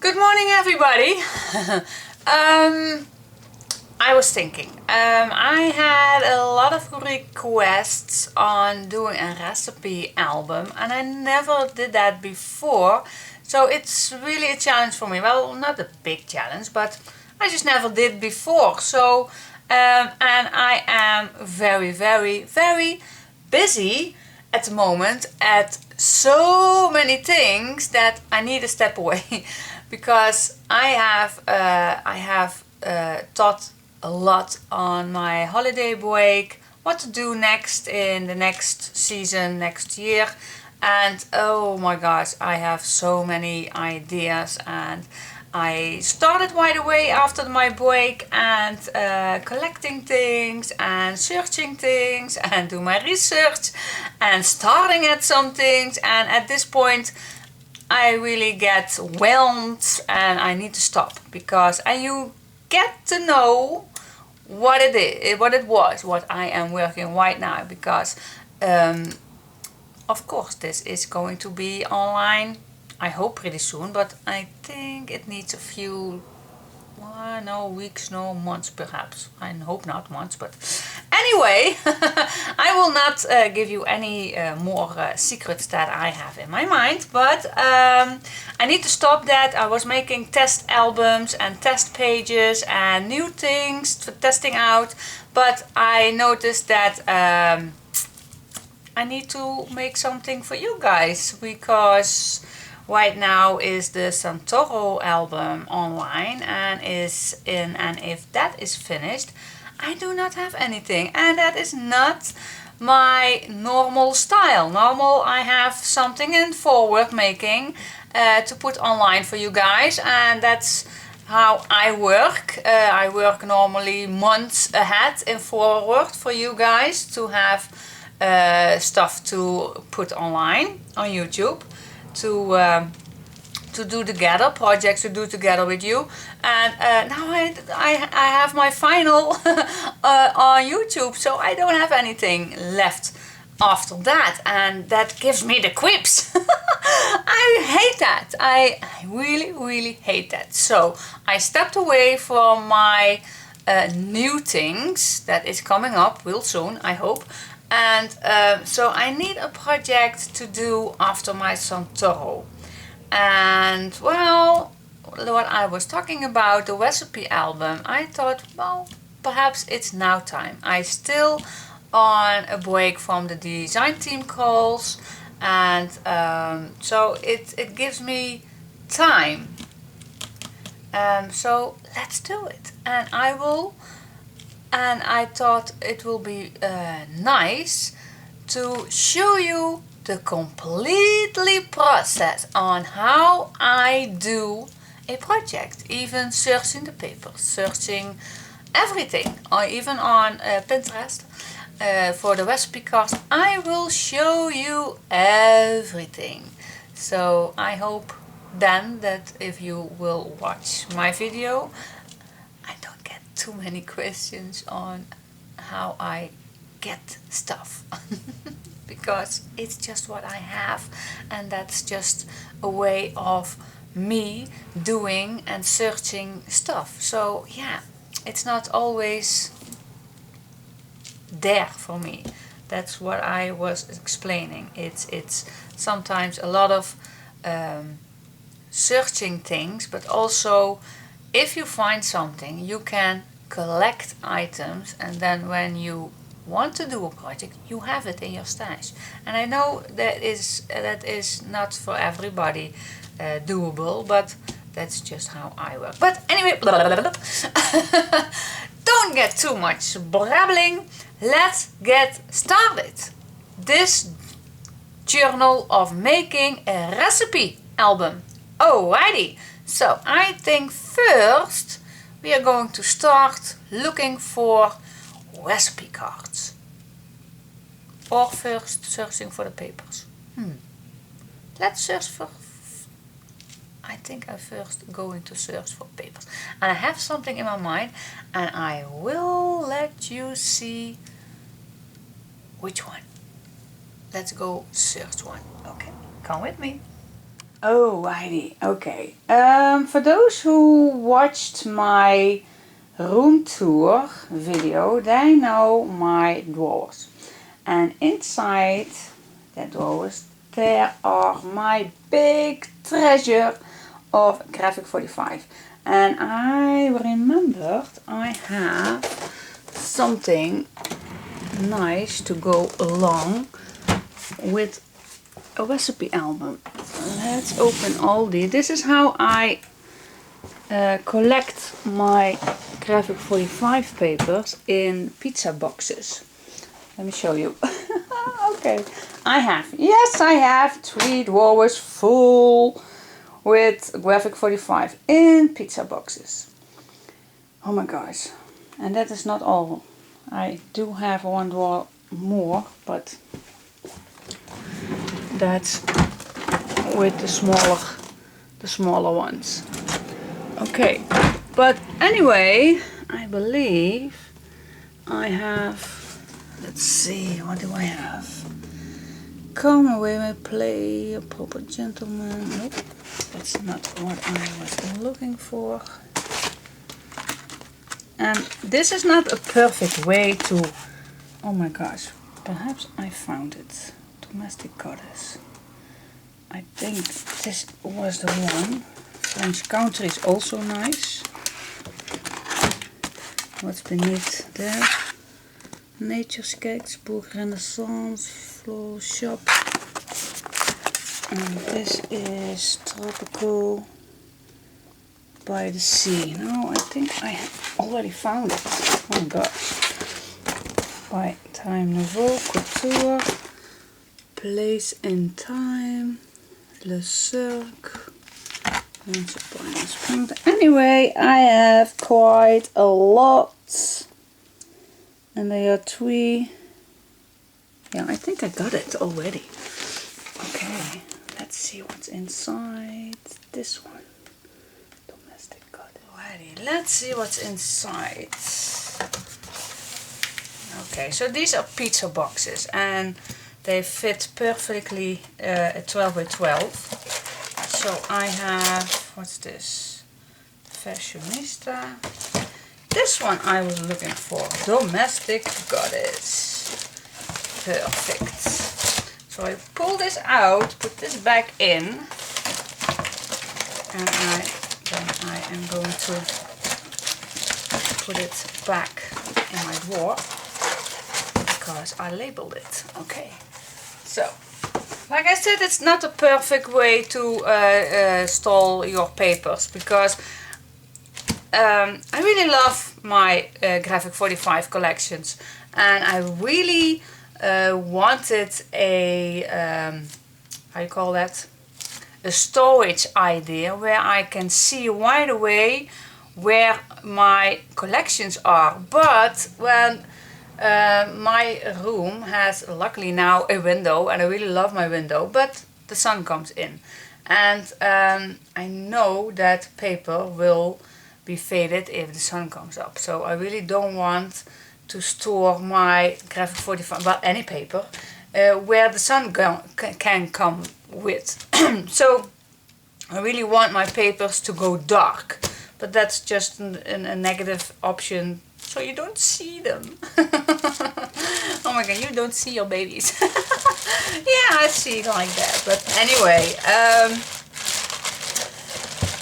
Good morning, everybody. I was thinking, I had a lot of requests on doing a recipe album, and I never did that before, so it's really a challenge for me. Well, not a big challenge, but I just never did before. So and I am very, very, very busy at the moment at so many things that I need to step away because I have thought a lot on my holiday break, what to do next in the next season, next year, and oh my gosh, I have so many ideas. And I started right away after my break and collecting things and searching things and do my research and starting at some things, and at this point I really get whelmed and I need to stop because you get to know what it is, what I am working right now, because of course this is going to be online, I hope pretty soon, but I think it needs a few, no weeks, no months perhaps. I hope not months, but anyway, I will not give you any more secrets that I have in my mind, but I need to stop that. I was making test albums and test pages and new things for testing out, but I noticed that I need to make something for you guys, because right now is the Santoro album online and if that is finished, I do not have anything, and that is not my normal style. Normal, I have something in forward making to put online for you guys, and that's how I work. I work normally months ahead in forward for you guys to have stuff to put online on YouTube, to do together, projects to do together with you. And now I have my final on YouTube, so I don't have anything left after that, and that gives me the quips. I hate that. I really, really hate that. So I stepped away from my new things that is coming up real soon, I hope. And so I need a project to do after my Santoro. And well, what I was talking about, the recipe album, I thought, well, perhaps it's now time. I still on a break from the design team calls, and so it gives me time. So let's do it. And I thought it will be nice to show you the completely process on how I do a project, even searching the papers, searching everything, or even on Pinterest for the recipe cards. I will show you everything. So I hope then that if you will watch my video, I don't get too many questions on how I get stuff. Because it's just what I have, and that's just a way of me doing and searching stuff. So yeah, it's not always there for me. That's what I was explaining. It's sometimes a lot of searching things, but also if you find something, you can collect items, and then when you want to do a project, you have it in your stash. And I know that is not for everybody doable, but that's just how I work. But anyway, don't get too much blabbling. Let's get started. This journal of making a recipe album. Alrighty, so I think first we are going to start looking for recipe cards, or first searching for the papers. Let's search for, I think I'm first going to search for papers, and I have something in my mind, and I will let you see which one. Let's go search one. Okay, come with me. Alrighty, okay. For those who watched my room tour video, they know my drawers. And inside the drawers there are my big treasure of Graphic 45. And I remembered I have something nice to go along with a recipe album. Let's open all these. This is how I collect my Graphic 45 papers in pizza boxes. Let me show you. Okay, I have 3 drawers full with Graphic 45 in pizza boxes. Oh my gosh. And that is not all. I do have 1 drawer more, but that's with the smaller ones. Okay, but anyway, I believe I have, let's see, what do I have? Come away, my play, a proper gentleman. Nope, that's not what I was looking for. And this is not a perfect way to, oh my gosh, perhaps I found it. Domestic Goddess. I think this was the one. French Country is also nice. What's beneath there? Nature Sketchbook, Renaissance, Floral Shop. And this is Tropical by the Sea. No, I think I already found it. Oh my gosh. By Time Nouveau, Couture, Place in Time, Le Cirque. Anyway, I have quite a lot. And they are 3. Yeah, I think I got it already. Okay, let's see what's inside this one. Domestic Goddess. Alrighty, let's see what's inside. Okay, so these are pizza boxes and they fit perfectly at 12 by 12. So I have, what's this? Fashionista. This one I was looking for. Domestic Goddess. Perfect. So I pull this out, put this back in. And then I am going to put it back in my drawer. Because I labeled it. Okay. So, like I said, it's not a perfect way to store your papers because I really love my Graphic 45 collections and I really wanted a, how you call that, a storage idea where I can see right away where my collections are. But when my room has luckily now a window and I really love my window, but the sun comes in and I know that paper will be faded if the sun comes up, so I really don't want to store my Graphic 45, well, any paper where the sun can come with. So I really want my papers to go dark, but that's just a negative option, so you don't see them. Oh my god, you don't see your babies. Yeah, I see it like that, but anyway,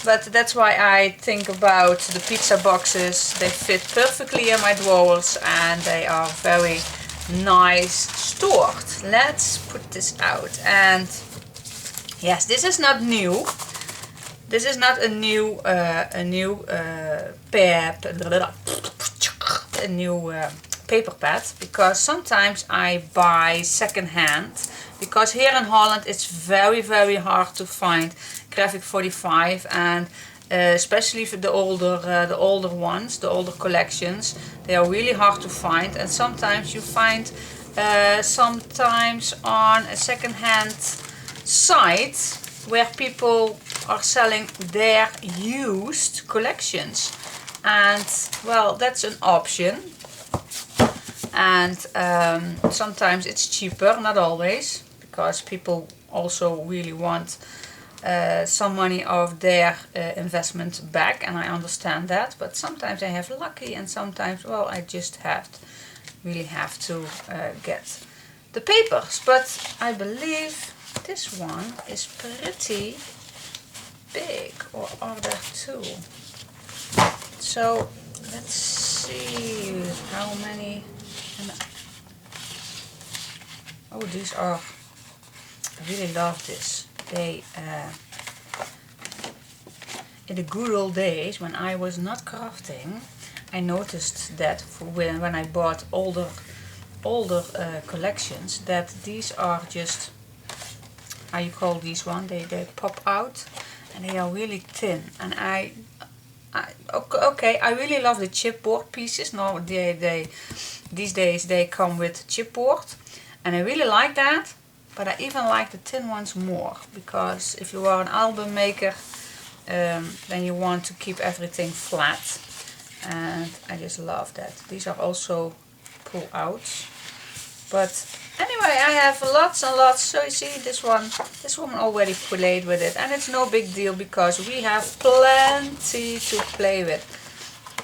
but that's why I think about the pizza boxes. They fit perfectly in my drawers and they are very nice stored. Let's put this out. And yes, this is not new. This is not a new paper pad, because sometimes I buy second-hand, because here in Holland it's very hard to find Graphic 45, and especially for the older ones, the older collections, they are really hard to find. And sometimes you find sometimes on a second-hand site where people are selling their used collections, and well, that's an option. And sometimes it's cheaper, not always, because people also really want some money of their investment back, and I understand that, but sometimes I have lucky and sometimes, well, I just really have to get the papers. But I believe this one is pretty big, or are there two? So let's see how many. Oh, these are, I really love this. They in the good old days when I was not crafting, I noticed that when I bought older collections, that these are just, how you call these one, they pop out and they are really thin, and okay, I really love the chipboard pieces. No, these days they come with chipboard, and I really like that, but I even like the thin ones more, because if you are an album maker, then you want to keep everything flat, and I just love that. These are also pull outs, but anyway, I have lots and lots. So you see, this woman already played with it, and it's no big deal because we have plenty to play with.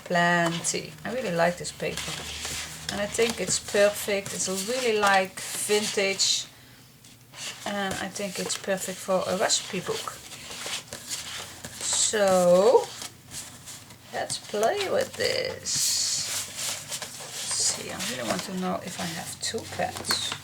Plenty. I really like this paper, and I think it's perfect. It's really like vintage, and I think it's perfect for a recipe book. So let's play with this. Let's see, I really want to know if I have two pads.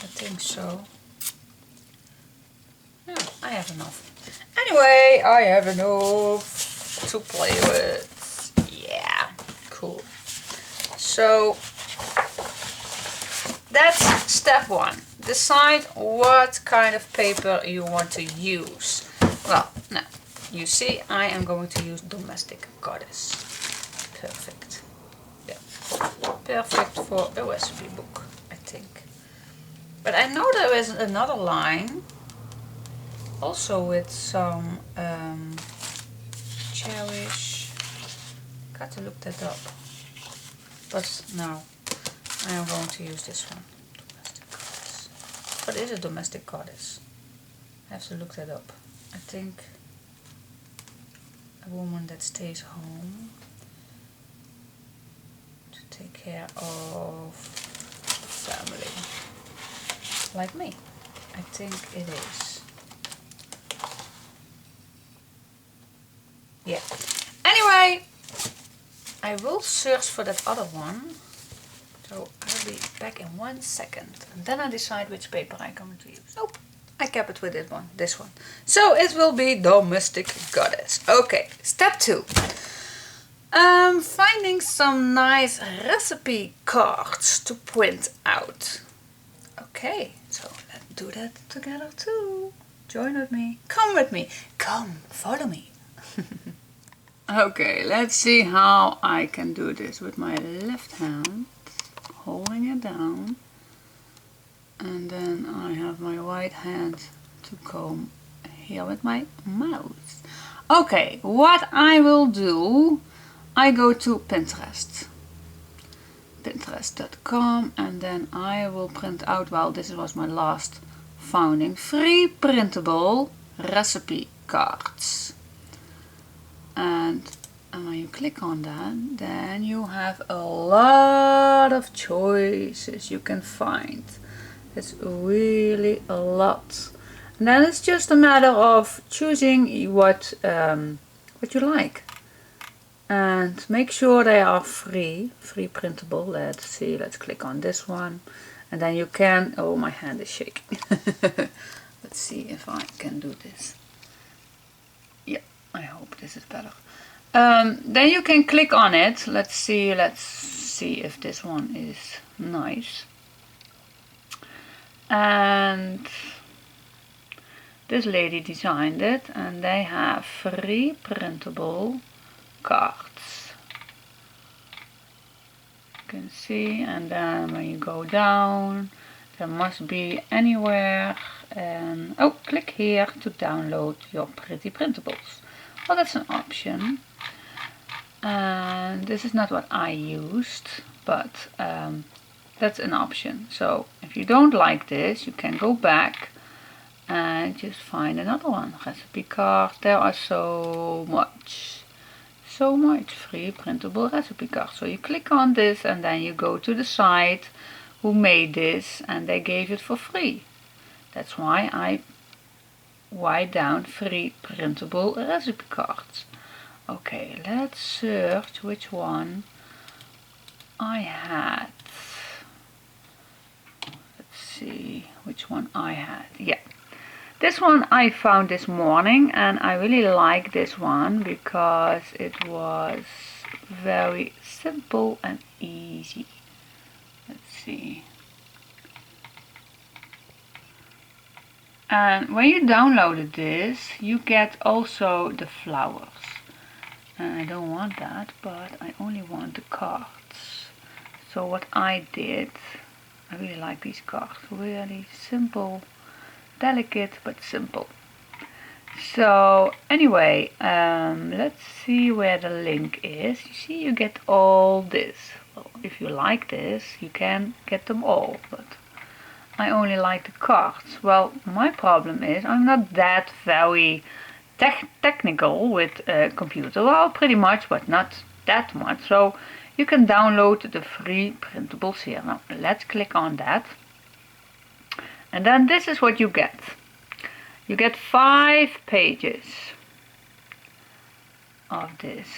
I think so. Yeah, I have enough. Anyway, I have enough to play with. Yeah, cool. So that's step one. Decide what kind of paper you want to use. Well, now, you see, I am going to use Domestic Goddess. Perfect. Yeah. Perfect for a recipe book, I think. But I know there is another line, also with some cherish. Got to look that up. But no, I am going to use this one. Domestic Goddess. What is a Domestic Goddess? I have to look that up. I think a woman that stays home to take care of family. Like me. I think it is. Yeah. Anyway, I will search for that other one. So I'll be back in 1 second. And then I decide which paper I'm going to use. Nope. I kept it with this one. So it will be Domestic Goddess. Okay, step 2. Finding some nice recipe cards to print out. Okay, so let's do that together too. Join with me. Come with me. Come, follow me. Okay, let's see how I can do this with my left hand, holding it down, and then I have my right hand to comb here with my mouse. Okay, what I will do, I go to Pinterest, pinterest.com, and then I will print out, well, this was my last finding, free printable recipe cards. And when you click on that, then you have a lot of choices you can find. It's really a lot. And then it's just a matter of choosing what you like. And make sure they are free printable. Let's see, let's click on this one. And then you can, oh, my hand is shaking. Let's see if I can do this. Yeah, I hope this is better. Then you can click on it. Let's see if this one is nice. And this lady designed it, and they have free printable cards. You can see, and then when you go down, there must be anywhere, and oh, click here to download your pretty printables. Well, that's an option. And this is not what I used, but that's an option. So if you don't like this, you can go back and just find another one. Recipe card. There are so much free printable recipe cards. So you click on this and then you go to the site who made this, and they gave it for free. That's why I write down free printable recipe cards. Okay, let's search which one I had. Let's see which one I had. Yeah, this one I found this morning, and I really like this one because it was very simple and easy. Let's see. And when you downloaded this, you get also the flowers. And I don't want that, but I only want the cards. So what I did, I really like these cards, really simple, delicate but simple. So anyway, let's see where the link is. You see, you get all this. Well, if you like this, you can get them all, but I only like the cards. Well, my problem is I'm not that very technical with a computer. Well, pretty much, but not that much. So you can download the free printables here. Now let's click on that. And then this is what you get. You get 5 pages of this.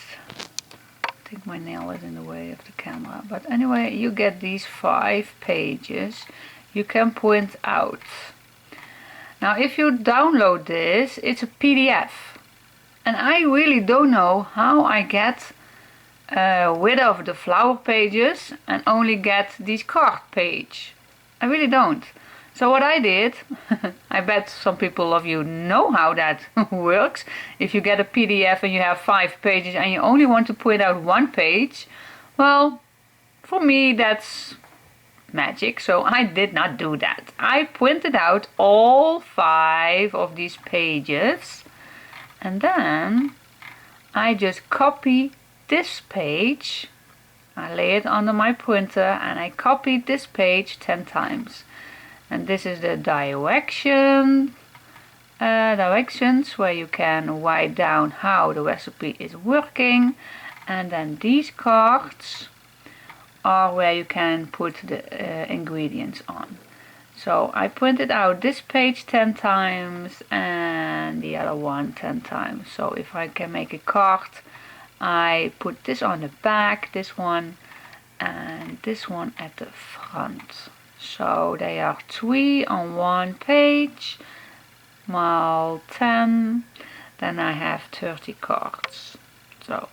I think my nail is in the way of the camera. But anyway, you get these 5 pages you can print out. Now if you download this, it's a PDF. And I really don't know how I get rid of the flower pages and only get these card page. I really don't. So what I did, I bet some people of you know how that works. If you get a PDF and you have 5 pages and you only want to print out 1 page, well, for me that's magic. So I did not do that. I printed out all 5 of these pages, and then I just copy this page. I lay it under my printer and I copied this page 10 times. And this is the directions where you can write down how the recipe is working. And then these cards are where you can put the ingredients on. So I printed out this page 10 times and the other one 10 times. So if I can make a card, I put this on the back, this one, and this one at the front. So they are 3 on 1 page, mal 10, then I have 30 cards. So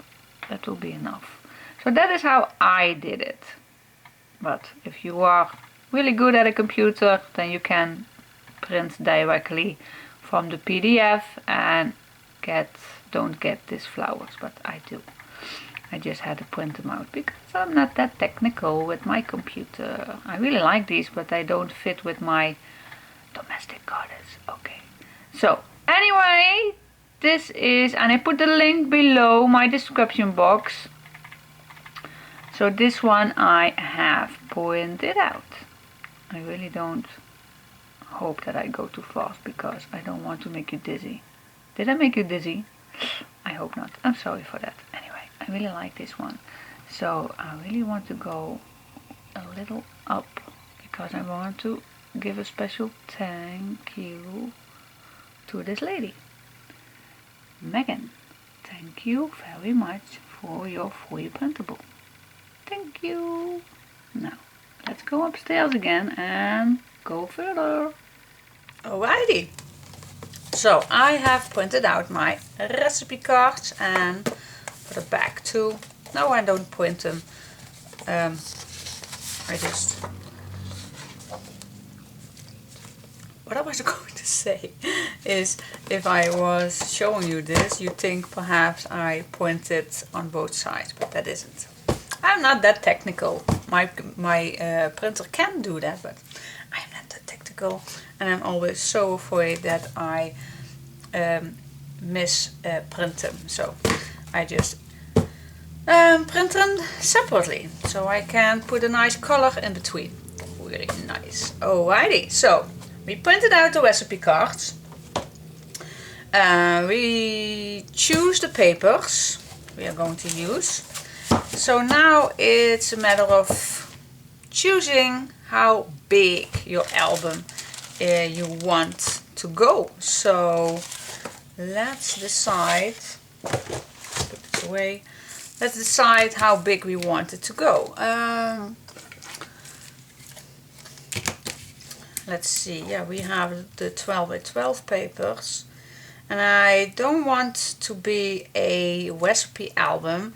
that will be enough. So that is how I did it. But if you are really good at a computer, then you can print directly from the PDF and don't get these flowers, but I do. I just had to print them out because I'm not that technical with my computer. I really like these, but they don't fit with my domestic goddess. Okay. So anyway, this is, and I put the link below my description box. So this one I have printed out. I really don't hope that I go too fast because I don't want to make you dizzy. Did I make you dizzy? I hope not. I'm sorry for that. Anyway, I really like this one. So I really want to go a little up because I want to give a special thank you to this lady. Megan, thank you very much for your free printable. Thank you. Now, let's go upstairs again and go further. Alrighty. So I have printed out my recipe cards and for the back too. No, I don't print them. What I was going to say is, if I was showing you this, you'd think perhaps I printed on both sides, but that isn't. I'm not that technical. My printer can do that, but I'm not that technical, and I'm always so afraid that I misprint them. So I just print them separately, so I can put a nice color in between. Really nice. Alrighty, so we printed out the recipe cards. We choose the papers we are going to use. So now it's a matter of choosing how big your album you want to go. So let's decide, put it away, let's decide how big we want it to go. Let's see, yeah, we have the 12 by 12 papers, and I don't want to be a recipe album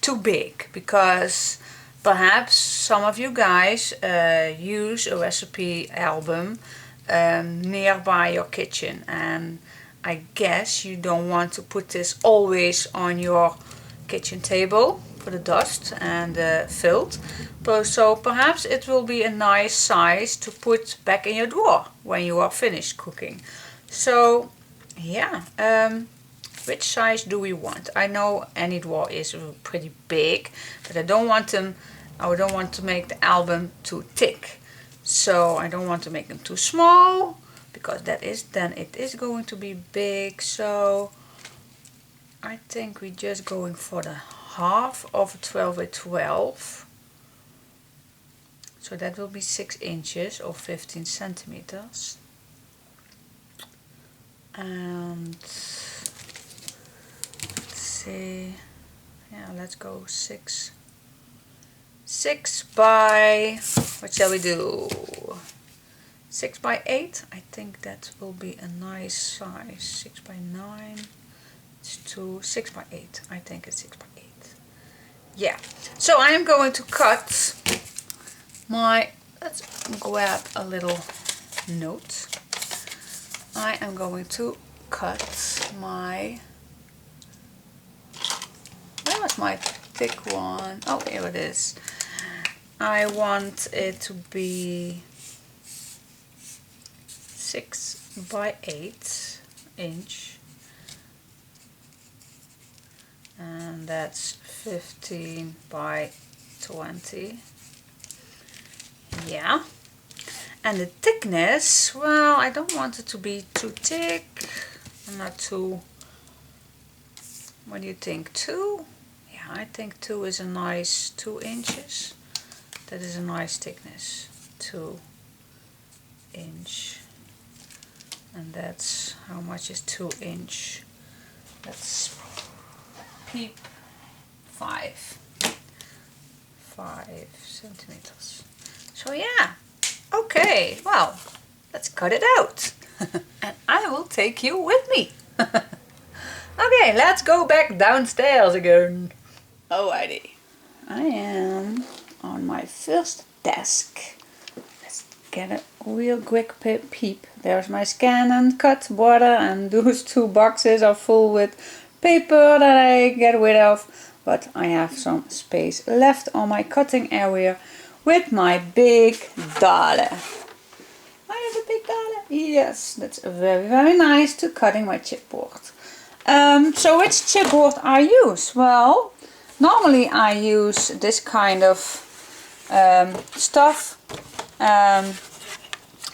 too big, because perhaps some of you guys use a recipe album nearby your kitchen, and I guess you don't want to put this always on your kitchen table for the dust and filth. So perhaps it will be a nice size to put back in your drawer when you are finished cooking. So yeah, which size do we want? I know any drawer is pretty big, but I don't want to make the album too thick. So I don't want to make them too small, because then it is going to be big. So I think we're just going for the half of a 12 by 12. So that will be 6 inches or 15 centimeters. And let's see, yeah, let's go 6 by, what shall we do? 6 by 8. I think that will be a nice size. 6 by 9. It's 6 by 8. I think it's 6 by 8. Yeah. So I am going to cut my, let's grab a little note. I am going to cut my, where was my thick one? Oh, here it is. I want it to be 6 by 8 inch, and that's 15 by 20. Yeah. And the thickness, well, I don't want it to be too thick, not too, what do you think, 2? Yeah, I think 2 is a nice 2 inches. That is a nice thickness, 2 inch. And that's, how much is 2 inch? That's peep 5 centimeters. So yeah. Okay, well, let's cut it out. And I will take you with me. Okay, let's go back downstairs again. Alrighty, I am on my first desk. Let's get a real quick peep. There's my scan and cut border, and those 2 boxes are full with paper that I get rid of. But I have some space left on my cutting area with my big dollar. I have a big dollar. Yes, that's very, very nice to cutting my chipboard. So which chipboard I use? Well, normally I use this kind of stuff.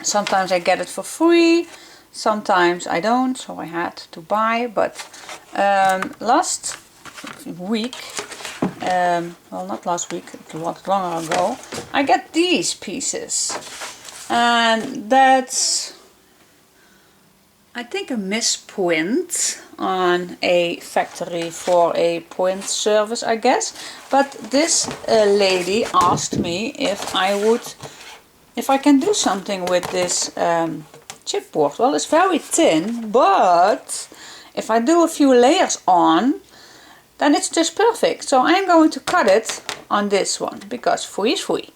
Sometimes I get it for free, sometimes I don't, so I had to buy. But last week, well, not last week, a lot longer ago, I get these pieces, and that's, I think, a misprint on a factory for a print service, I guess. But this lady asked me if I can do something with this chipboard. Well, it's very thin, but if I do a few layers on, then it's just perfect. So I'm going to cut it on this one, because free is free.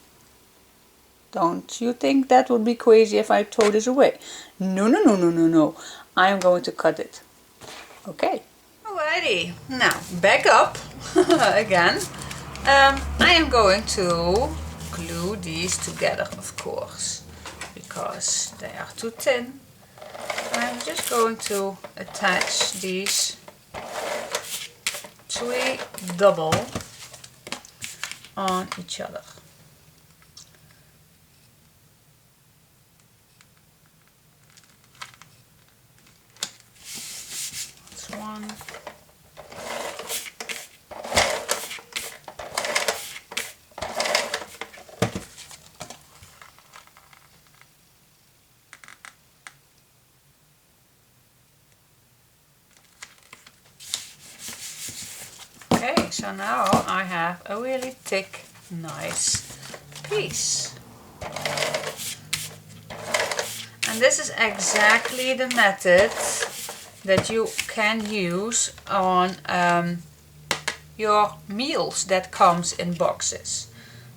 Don't you think that would be crazy if I throw this away? No, no, no, no, no, no. I'm going to cut it. Okay. Alrighty. Now, back up again. I am going to glue these together, of course, because they are too thin. I'm just going to attach these 3 double on each other. That's one. Okay, so now I have a really thick, nice piece. And this is exactly the method that you can use on your meals that comes in boxes,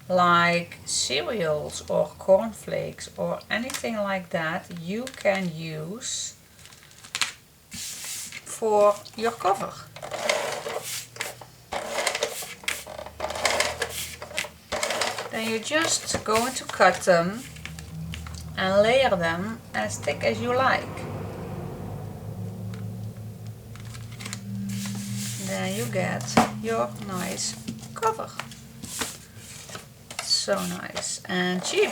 like cereals or cornflakes or anything like that. You can use for your cover. Then you're just going to cut them and layer them as thick as you like. Then you get your nice cover. So nice and cheap.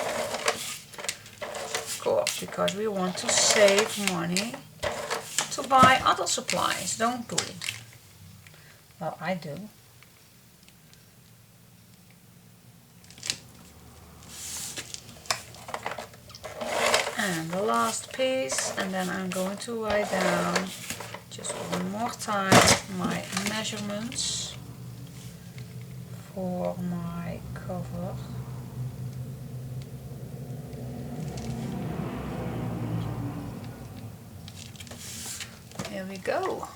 Of course, because we want to save money to buy other supplies, don't we? Well, I do. And the last piece, and then I'm going to write down just one more time my measurements for my cover. Here we go.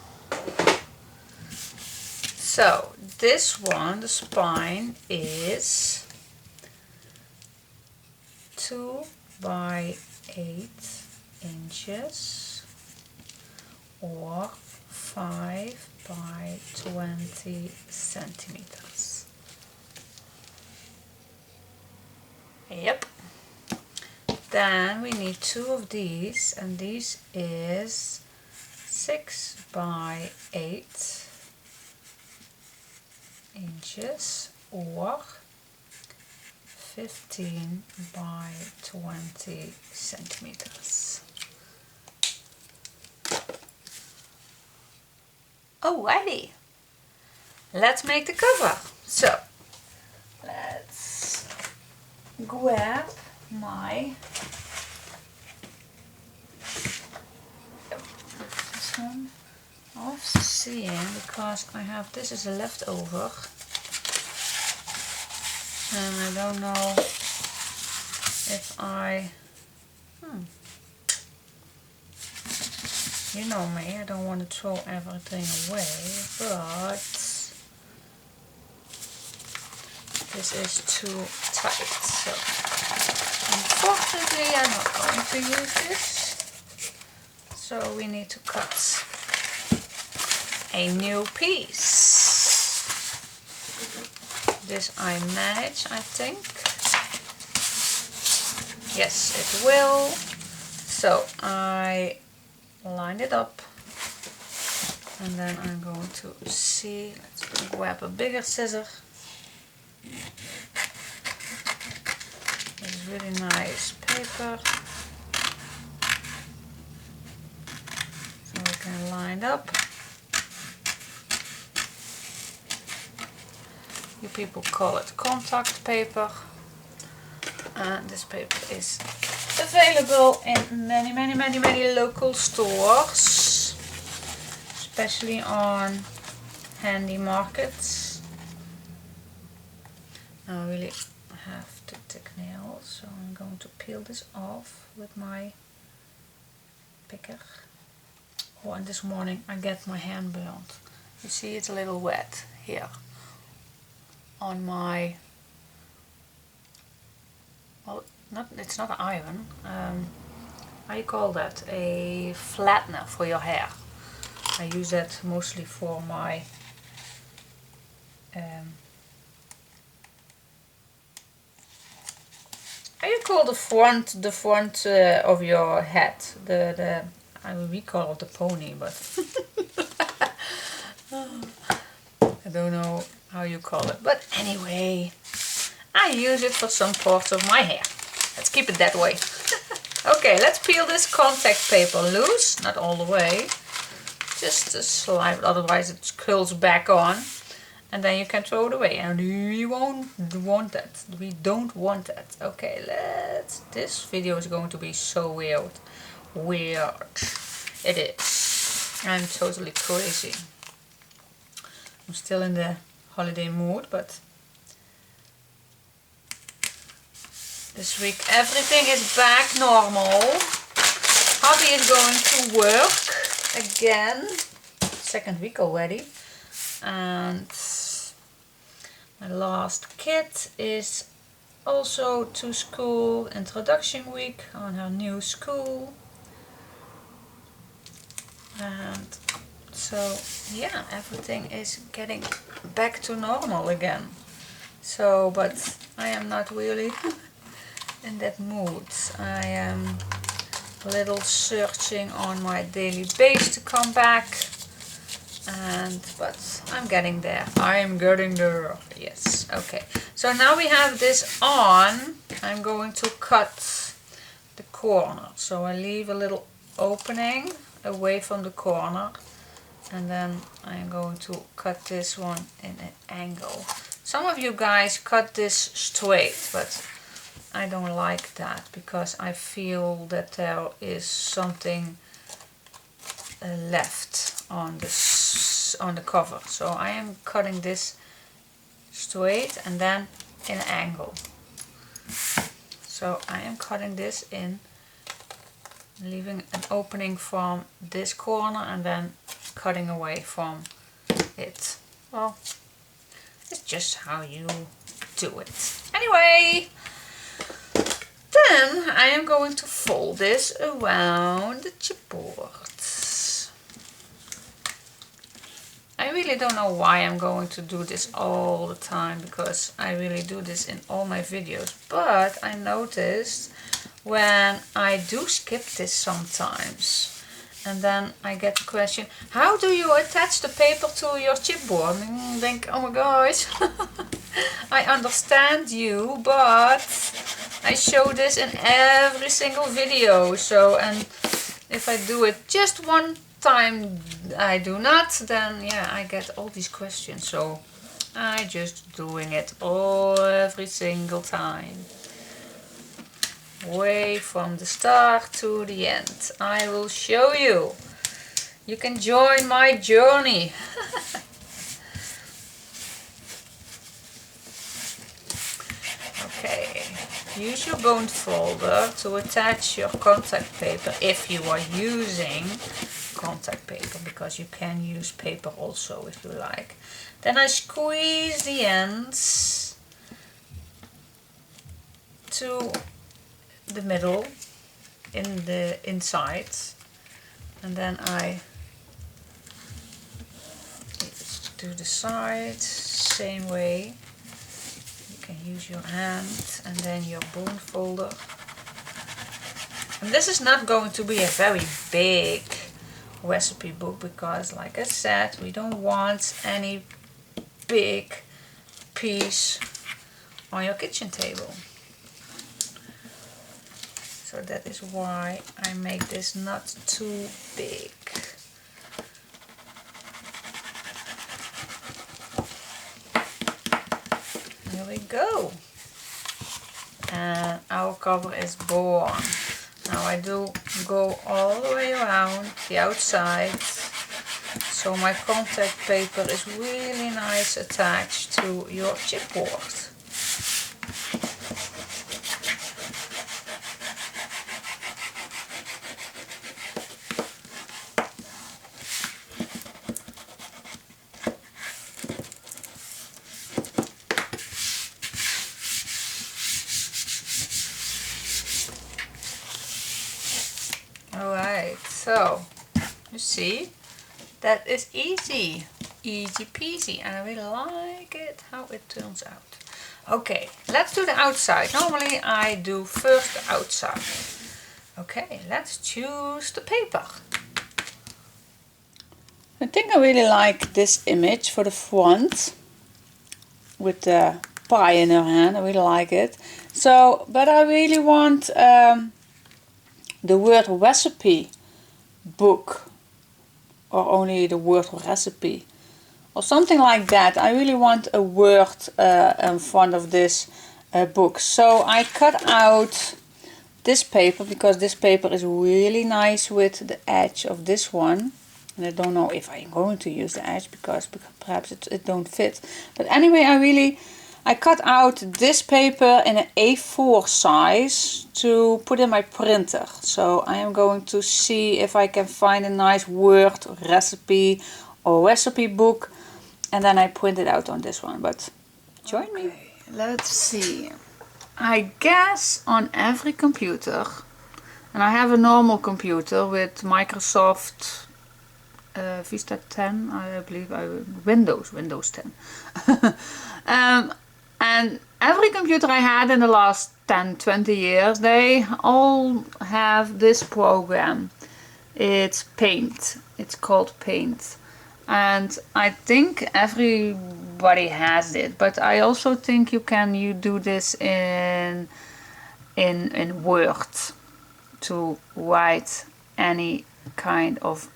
So this one, the spine, is 2 by 8 inches or 5 by 20 centimeters. Yep. Then we need 2 of these, and these is 6 by 8 inches or 15 by 20 centimeters. Alrighty, let's make the cover. So let's grab my this one. I was seeing, because I have, this is a leftover, and I don't know if I, you know me, I don't want to throw everything away, but this is too tight, so unfortunately I'm not going to use this, so we need to cut a new piece. This I manage, I think. Yes, it will. So I line it up, and then I'm going to see, let's grab a bigger scissor. This is really nice paper, so we can line it up. You people call it contact paper, and this paper is available in many local stores, especially on handy markets. Now I really have to thick nails, so I'm going to peel this off with my picker. Oh, and this morning I get my hand burnt. You see it's a little wet here on my, well, it's not an iron, how you call that, a flattener for your hair. I use that mostly for my how you call the front of your head, we call it the pony, but don't know how you call it. But anyway, I use it for some parts of my hair. Let's keep it that way. Okay, let's peel this contact paper loose. Not all the way. Just a slide, otherwise it curls back on. And then you can throw it away. And we won't want that. We don't want that. Okay, this video is going to be so weird. It is. I'm totally crazy. I'm still in the holiday mood, but this week everything is back normal. Hubby is going to work again. Second week already. And my last kid is also to school. Introduction week on her new school. And so yeah, everything is getting back to normal again. So, but I am not really in that mood. I am a little searching on my daily base to come back. But I'm getting there. I am getting there. Yes. Okay. So now we have this on. I'm going to cut the corner. So I leave a little opening away from the corner. And then I'm going to cut this one in an angle. Some of you guys cut this straight, but I don't like that because I feel that there is something left on the cover. So I am cutting this straight and then in an angle. So I am cutting this in, leaving an opening from this corner and then cutting away from it. Well, it's just how you do it. Anyway, then I am going to fold this around the chipboard. I really don't know why I'm going to do this all the time, because I really do this in all my videos, but I noticed when I do skip this sometimes and then I get the question, how do you attach the paper to your chipboard? And I think, oh my gosh, I understand you, but I show this in every single video. So, and if I do it just one time I do not, then yeah, I get all these questions. So I just doing it every single time, way from the start to the end. I will show you. You can join my journey. Okay, use your bone folder to attach your contact paper if you are using contact paper, because you can use paper also if you like. Then I squeeze the ends to the middle in the inside, and then I do the side same way. You can use your hand and then your bone folder. And this is not going to be a very big recipe book, because like I said, we don't want any big piece on your kitchen table. So that is why I make this not too big. Here we go. And our cover is born. Now I do go all the way around the outside, so my contact paper is really nice attached to your chipboard. Alright, so you see, that is easy peasy, and I really like it how it turns out. Okay, let's do the outside. Normally I do first the outside. Okay, let's choose the paper. I think I really like this image for the front with the pie in her hand. I really like it. So, but I really want the word recipe book, or only the word recipe, or something like that. I really want a word in front of this book. So I cut out this paper, because this paper is really nice with the edge of this one. And I don't know if I'm going to use the edge because perhaps it don't fit. But anyway, I cut out this paper in an A4 size to put in my printer. So I am going to see if I can find a nice word recipe or recipe book, and then I print it out on this one. But join me. Let's see. I guess on every computer, and I have a normal computer with Microsoft Vista 10, I believe, Windows 10. And every computer I had in the last 10-20 years, they all have this program. It's Paint. It's called Paint. And I think everybody has it, but I also think you do this in Word to write any kind of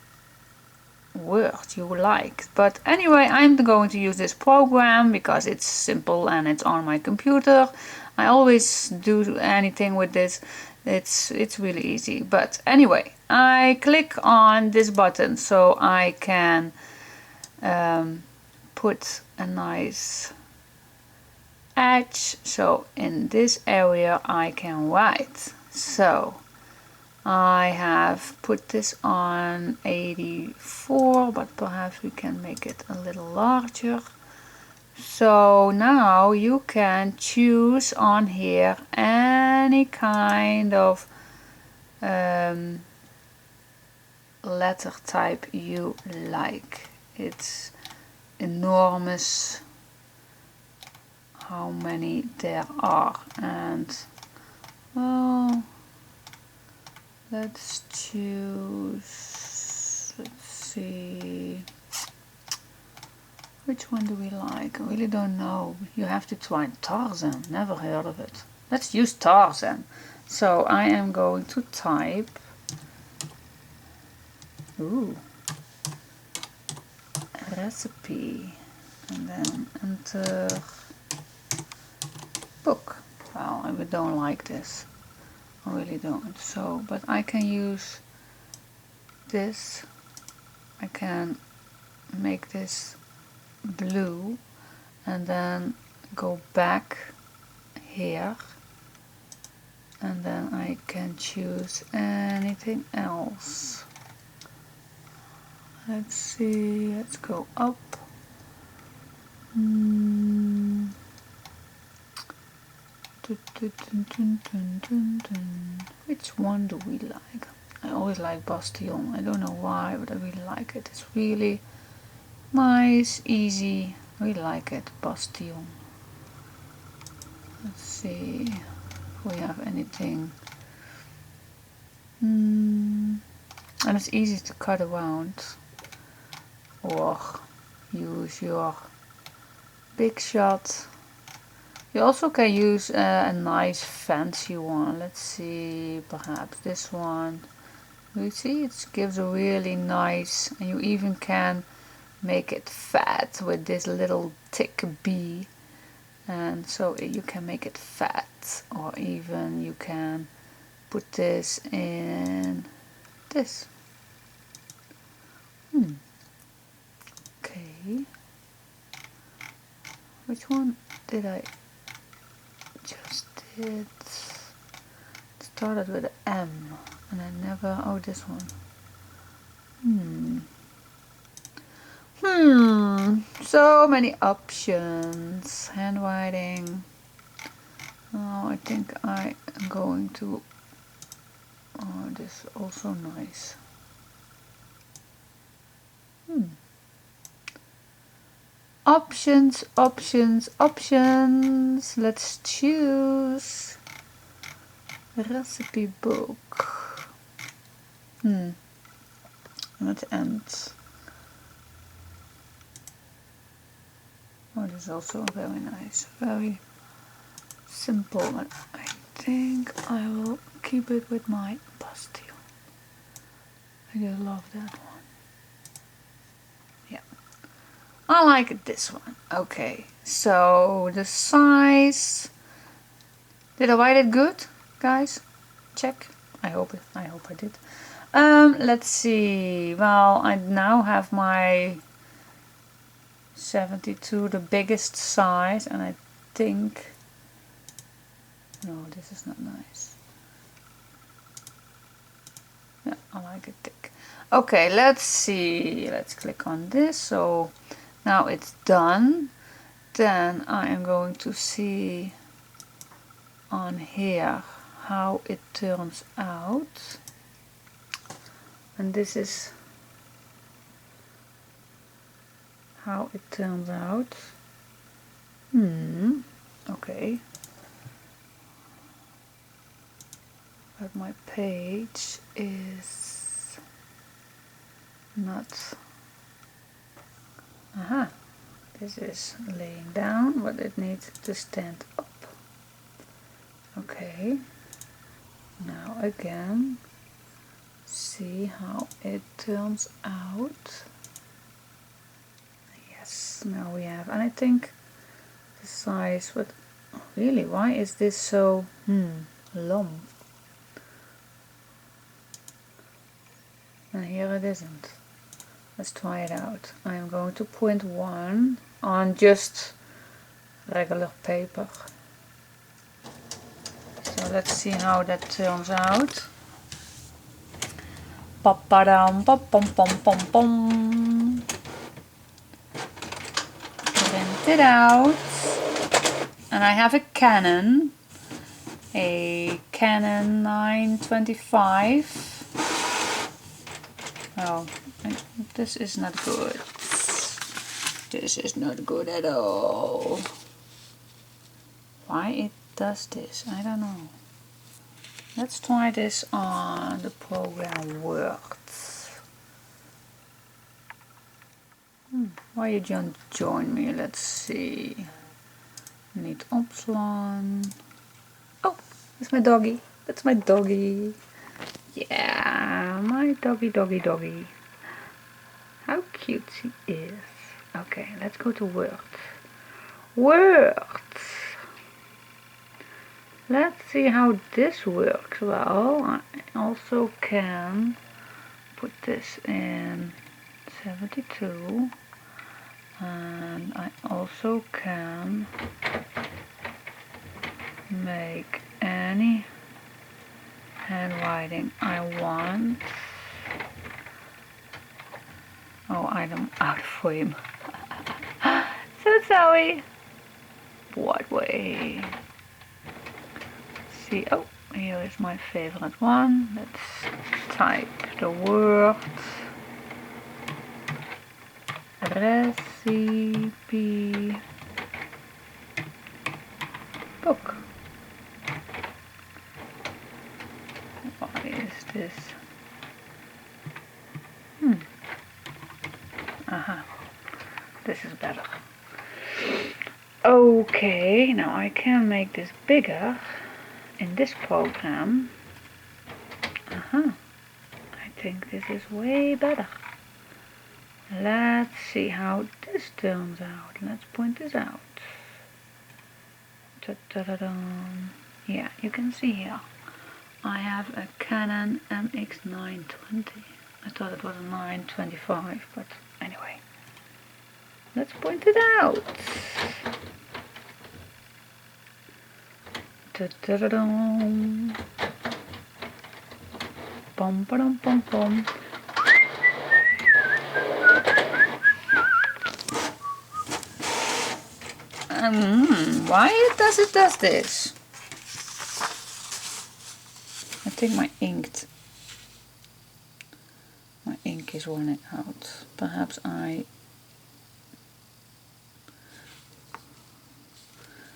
word you like. But anyway, I'm going to use this program because it's simple and it's on my computer. I always do anything with this. It's really easy. But anyway, I click on this button so I can put a nice edge. So in this area I can write. So I have put this on 84, but perhaps we can make it a little larger. So now you can choose on here any kind of letter type you like. It's enormous how many there are, and well, let's choose, let's see, which one do we like? I really don't know. You have to try Tarzan, never heard of it. Let's use Tarzan. So I am going to type, recipe, and then enter book. Well, I don't like this. I really don't. So, but I can use this. I can make this blue and then go back here, and then I can choose anything else. Let's see, let's go up. Which one do we like? I always like Bastille. I don't know why, but I really like it. It's really nice, easy. I really like it, Bastille. Let's see if we have anything. And it's easy to cut around, or use your big shot. You also can use a nice fancy one. Let's see, perhaps this one. You see, it gives a really nice, and you even can make it fat with this little thick bee, and so you can make it fat, or even you can put this in this. Okay, which one did I just did? It started with an M and I never, this one. So many options. Handwriting. Oh, I think I am going to, this is also nice. Options, options, options. Let's choose recipe book. At the end. Oh, this is also very nice. Very simple, but I think I will keep it with my pastille. I just love that one. Yeah. I like this one. Okay, so the size. Did I write it good, guys? Check. I hope I did. Let's see. Well, I now have my 72, the biggest size, and I think. No, this is not nice. Yeah, I like it thick. Okay, let's see. Let's click on this. So now it's done. Then I am going to see on here how it turns out. And this is how it turns out. Okay. But my page is not. Aha. This is laying down, but it needs to stand up. Okay. Now again, see how it turns out. Yes, now we have, and I think the size, but really, why is this so long? And here it isn't. Let's try it out. I am going to print one on just regular paper. So let's see how that turns out. Pa-pa-dum, pa-pom-pom-pom-pom. Print it out. And I have a Canon 925. Oh, this is not good. This is not good at all. Why it does this? I don't know. Let's try this on the program Word. Why you don't join me? Let's see. Need opslan. Oh, that's my doggy. That's my doggy. Yeah, my doggy. How cute she is. Okay, let's go to Word. Let's see how this works. Well, I also can put this in 72. And I also can make any handwriting I want. Oh, I'm out of frame. So sorry. What way? See, oh, here is my favorite one. Let's type the word recipe book. What is this? Aha, this is better. Okay, now I can make this bigger in this program. I think this is way better. Let's see how this turns out. Let's point this out. Yeah, you can see here. I have a Canon MX920. I thought it was a 925, but anyway. Let's point it out. Pom pom pom pom. Why does it does this? I think my ink is running out. Perhaps I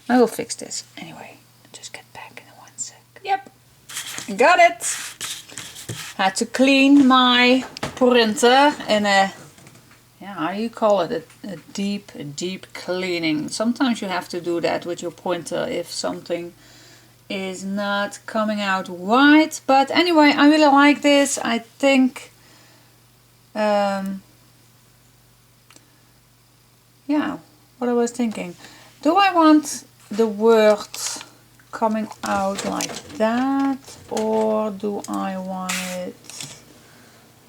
will fix this anyway. Just get back in 1 sec. Yep, got it. Had to clean my printer in a how do you call it, a deep cleaning. Sometimes you have to do that with your pointer if something is not coming out right. But anyway, I really like this. I think yeah, what I was thinking, do I want the word coming out like that, or do I want it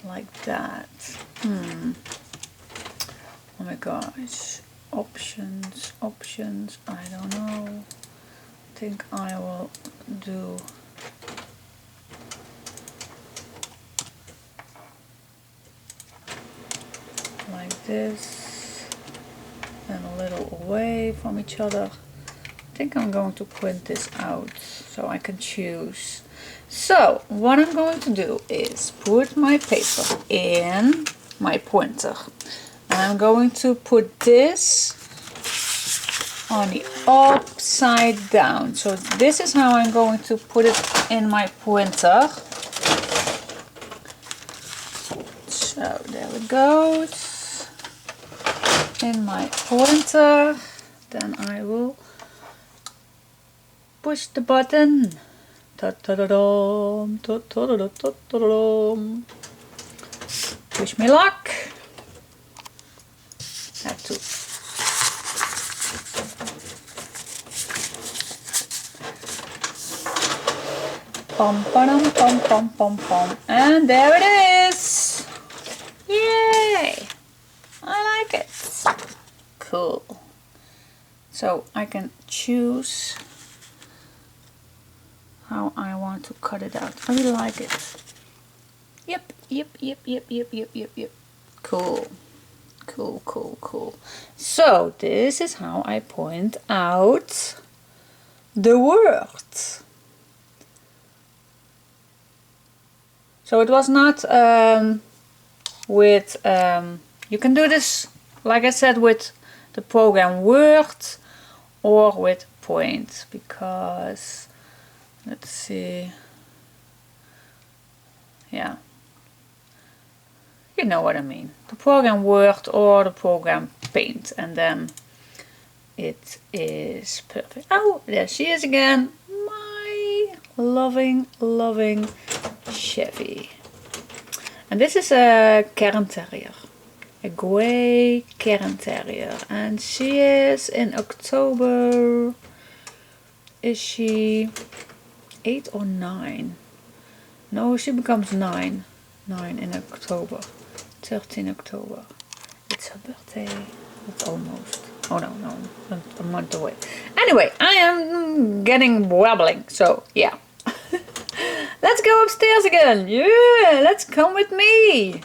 like that? Oh my gosh, options, I don't know. I think I will do like this, and a little away from each other. I think I'm going to print this out so I can choose. So what I'm going to do is put my paper in my pointer, and I'm going to put this on the upside down. So this is how I'm going to put it in my pointer. So there it goes in my pointer. Then I will push the button. Ta-ta-da-dum, ta-ta-da-da-ta-ta-da-dum. Wish me luck. Have to pom pom pom pom pom pom, and there it is. Yay! I like it. Cool. So I can choose how I want to cut it out. I really like it. Yep. Cool. So this is how I point out the word. So it was not with, you can do this, like I said, with the program Word or with Point, because, let's see, yeah, you know what I mean. The program Word or the program Paint, and then it is perfect. Oh, there she is again, my loving Chevy. And this is a Cairn Terrier, a grey Cairn Terrier, and she is in October. Is she 8 or 9? No, she becomes 9 in October, 13 October. It's her birthday. It's almost, oh no, a month away. Anyway, I am getting wobbling, so yeah. Let's go upstairs again. Yeah, let's come with me.